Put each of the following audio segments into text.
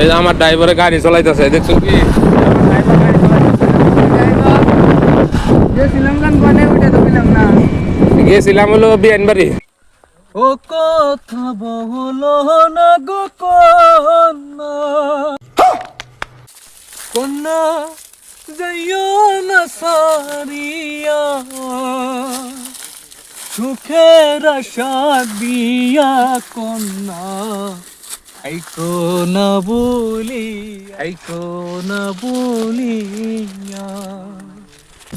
এই যে আমার ড্রাইভারে গাড়ি চালাইতেছে, দেখছো কি? গেছিলাম হলো বিয়ানবাড়ি। ও কথা বলো না গো কন্যা, কন্যা যাইও না সারিয়া, সুখের আশা দিয়া কন্যা, আইকো না বলিয়া,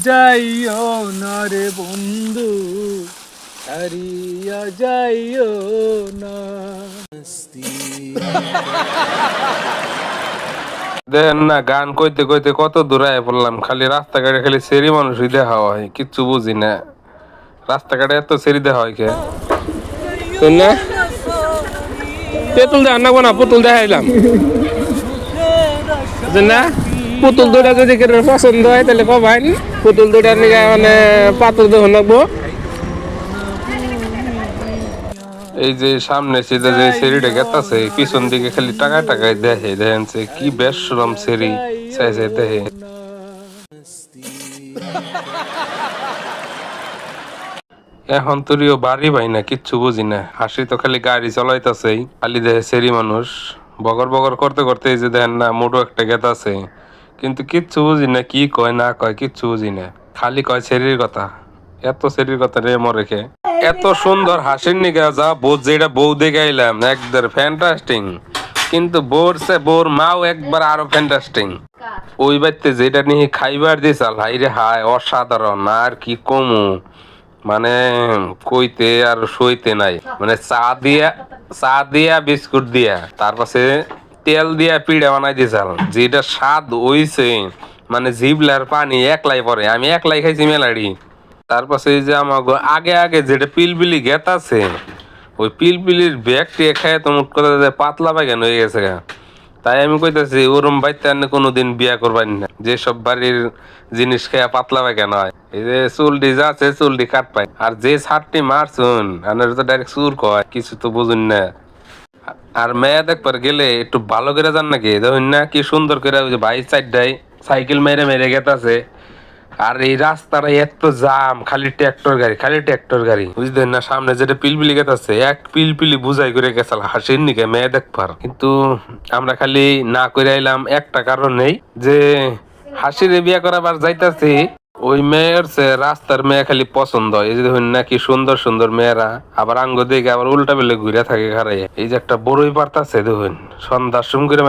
যাইও না রে বন্ধু, হারিয়া যাইও না। দেখেন না, গান কইতে কইতে কত দূরে পড়লাম। খালি রাস্তাঘাটে খালি সেরি মানুষই দেখা হয়, কিচ্ছু বুঝি না। রাস্তাঘাটে এত সেরি দেখা হয় কে? শোন না, তেঁতুল দেখা না, পুতুল দেখাইলাম না। পুতুল দুটা যদি পছন্দ হয় তাহলে কবাইন, পুতুল দুটার নিয়ে মানে পাতুল দেখুন লাগবো। এই যে সামনে সিধা যে সেরিটা গেতাছে, পিছন দিকে খালি টাকা টাকায় দেখে, দেখেন কি বেশরম সেরি চাই চাই দেখে। এখন তোরিও বাড়ি ভাই না, কিচ্ছু বুঝি না। হাসি তো খালি গাড়ি চলাইতেছেই, খালি দেখে সেরি মানুষ বগর বগর করতে করতে। এই যে দেখেন না, মোটো একটা গেতাছে, কিন্তু কিচ্ছু বুঝি না কি কয় না কয়, কিচ্ছু বুঝি না। খালি কয় সেরির কথা। এত সেরির কথা রে মরেখে। এত সুন্দর হাসির নিগা যা বোধ, যেটা বউ দেখে আইলাম একদম ফ্যান্টাস্টিং, কিন্তু বোর মাও একবার আরো ফ্যান্টাস্টিং। ওই বাড়িতে যেটা নিয়ে খাইবার দিয়েছাল, হাই রে হাই, অসাধারণ। আর কি কমু, মানে কইতে আর সইতে নাই। মানে চা দিয়া বিস্কুট দিয়া, তারপাশে তেল দিয়া পিঠা বানাই দিয়েছাল, যেটা স্বাদ হইছে মানে জিবলার পানি একলাই পরে। আমি একলাই খাইছি মেলাড়ি। তারপাশে এই যে আমার আগে আগে যেটা পিলপিলি গেত আছে, ওই পিলপিলির ব্যাগটি খায় তো মুখ কথা পাতলা পায়খানা হয়ে গেছে। তাই আমি কইতাছি ওরম বাইতে আনে কোনোদিন বিয়া করবেন না, যেসব বাড়ির জিনিস খেয়ে পাতলা পায়খানা হয়। এই যে চুলটি যাচ্ছে, চুলটি কাট পায়। আর যে ছাড়টি মারছুন আনের তো ডাইরেক্ট চুর কয়, কিছু তো বুঝুন না। আর মেয়ে দেখবার গেলে একটু ভালো করে যান নাকি, দেখুন না কি সুন্দর করে ওই যে ভাই চারটাই সাইকেল মেরে মেরে গেতাছে। আর এই রাস্তাটা এত জাম, খালি ট্রাক্টর গাড়ি বুঝলেন না। সামনে যেটা পিলপিলি গেতাছে, এক পিলপিলি বুঝাই করে গেছাল হাসির নিকে মেয়ে দেখবার। কিন্তু আমরা খালি না করে আইলাম একটা কারণেই, যে হাসিরে বিয়ে করাবার যাইতাছি, ওই মেয়ের রাস্তার মেয়ে খালি পছন্দ। এই যে দেখুন না কি সুন্দর সুন্দর মেয়েরা, আবার আঙ্গ দিকে আবার উল্টা বেলে ঘুরে থাকে ঘরে। এই যে একটা বড়ই পারতাছে দেখুন, সন্ধ্যার সময় করে